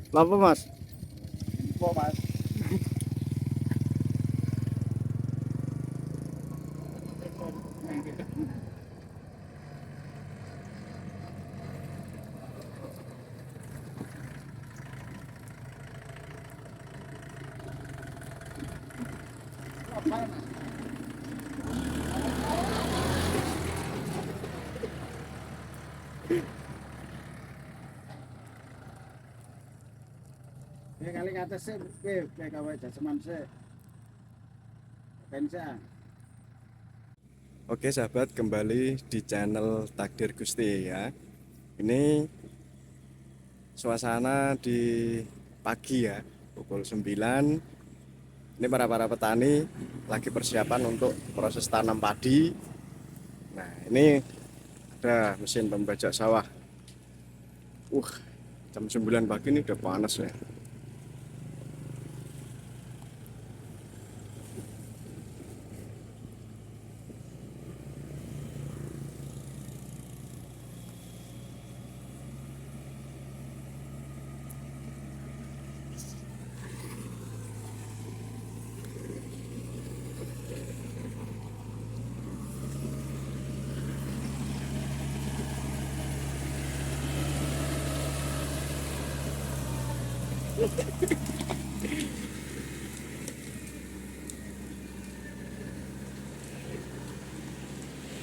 Lapa Mas? Kok mas? Ya kali ngatas sih, kayak kawai jaseman sih. Pensa. Oke sahabat, kembali di channel Takdir Gusti ya. Ini suasana di pagi ya, pukul 9. Ini para petani lagi persiapan untuk proses tanam padi. Nah, ini ada mesin pembajak sawah. Jam 9 pagi ini udah panas ya.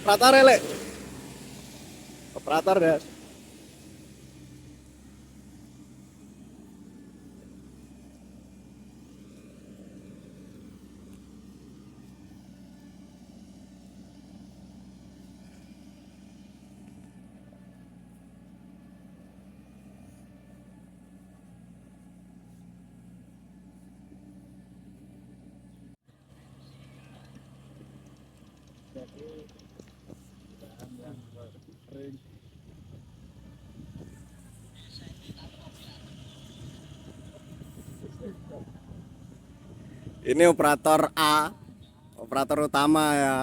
Operator ya, Lek. Operator ya. Jadi bahan yang kering. Ini operator A, operator utama ya.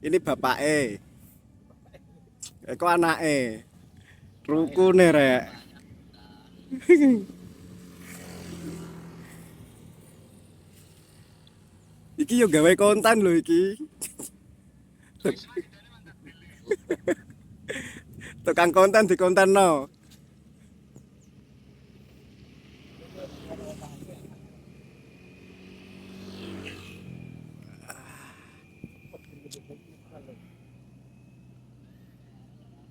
Ini bapak E. Eko anak E. Rukune rek. Iki yo gawe konten lho iki. Tukang konten di konten no.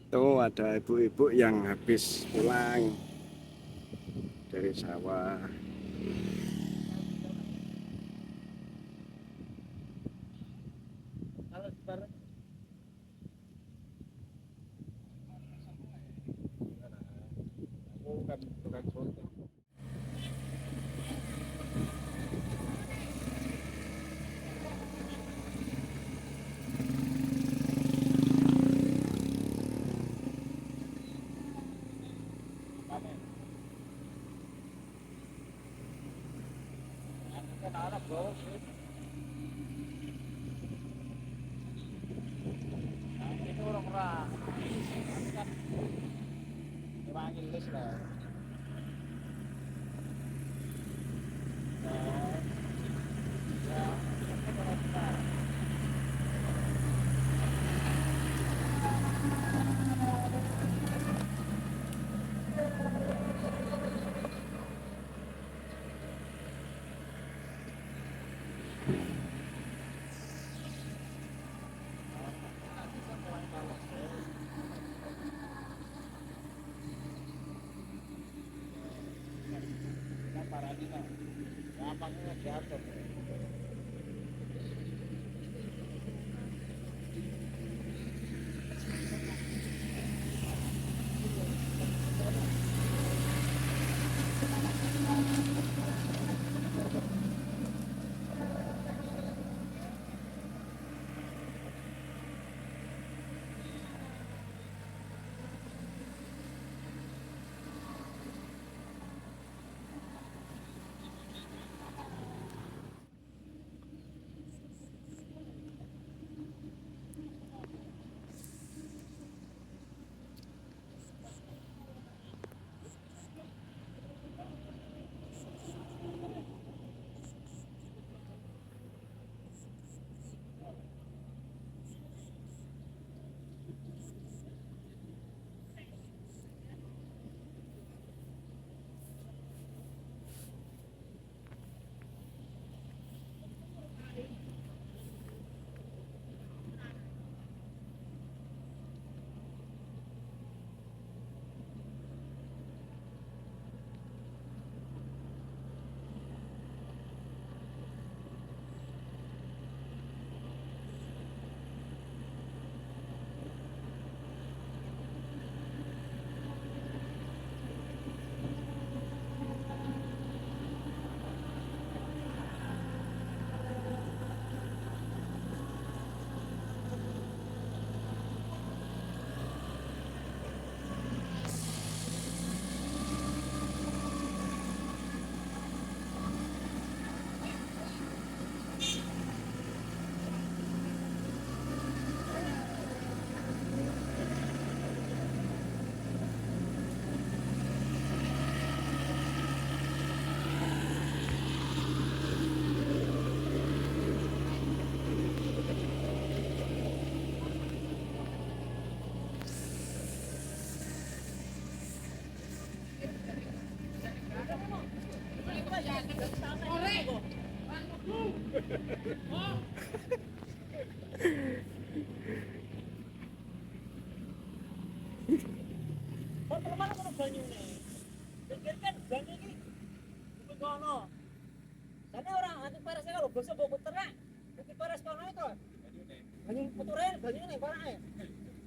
Tuh ada ibu-ibu yang habis pulang dari sawah. Kalau sebarang aku kan bukan konten. Kan Arab bro. Ini orang-orang. Ini kan orang Inggris lah. Gampangnya jatuh. Kok kemana kono banyune? Pikirkan banyu iki kuwi kono. Karena orang anti paras kalau bosok bawa puterak, anti paras kono itu. Banyu puteran banyune parake.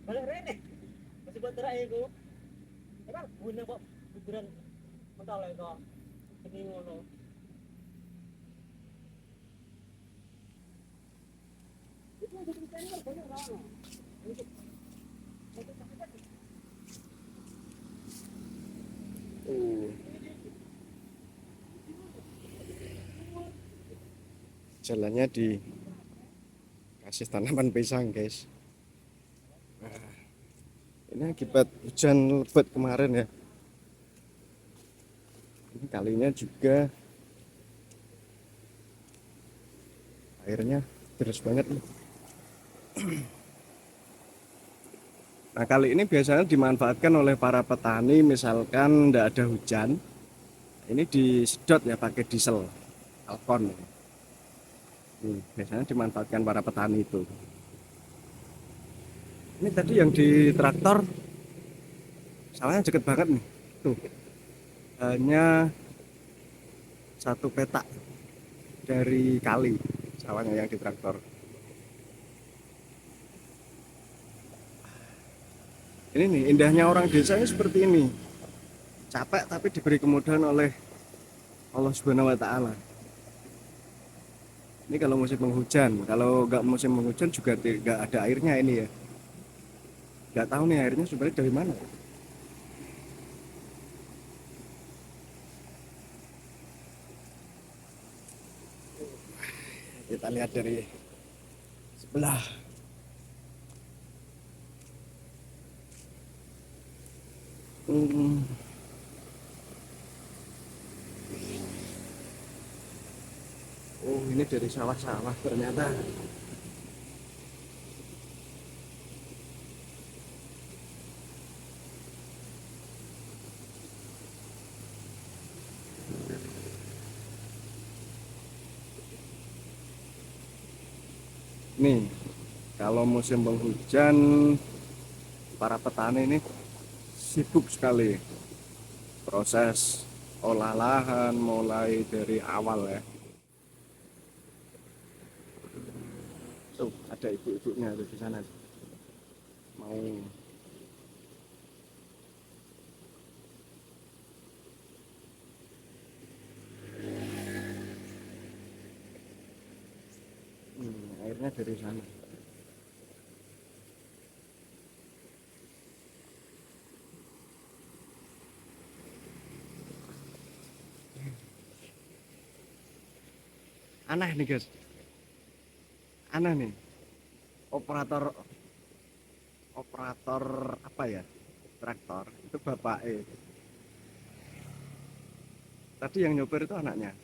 Balik rene. Masih puterak iku. Emang guna kok beneran mental itu. Ini ngono. Itu ada ceritanya banyak orang. Jalannya di kasih tanaman pisang guys. Nah, ini akibat hujan lebat kemarin ya. Ini kalinya juga airnya deras banget nih. Nah kali ini biasanya dimanfaatkan oleh para petani, misalkan tidak ada hujan, ini disedot ya pakai diesel Alcon. Biasanya dimanfaatkan para petani itu. Ini tadi yang di traktor sawahnya deket banget nih, tuh hanya 1 petak dari kali sawahnya yang di traktor. Ini nih indahnya orang desa ini seperti ini, capek tapi diberi kemudahan oleh Allah Subhanahu Wa Taala. Ini kalau musim penghujan, kalau nggak musim penghujan juga nggak ada airnya ini ya. Nggak tahu nih airnya sebenarnya dari mana. Kita lihat dari sebelah. Oh ini dari sawah-sawah ternyata. Nih kalau musim penghujan para petani ini sibuk sekali proses olah lahan mulai dari awal ya. Tuh ada ibu-ibunya di sana mau airnya dari sana. Aneh nih guys, aneh nih operator apa ya traktor itu bapak tadi yang nyopir itu anaknya.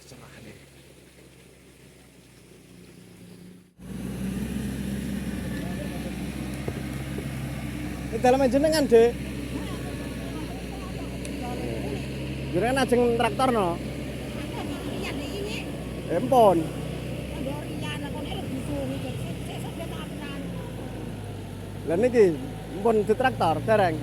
Cerah nih. Ini dalam jenengan deh. Jenengan ajeng traktor no. Empon. Lah niki empon di traktor dereng.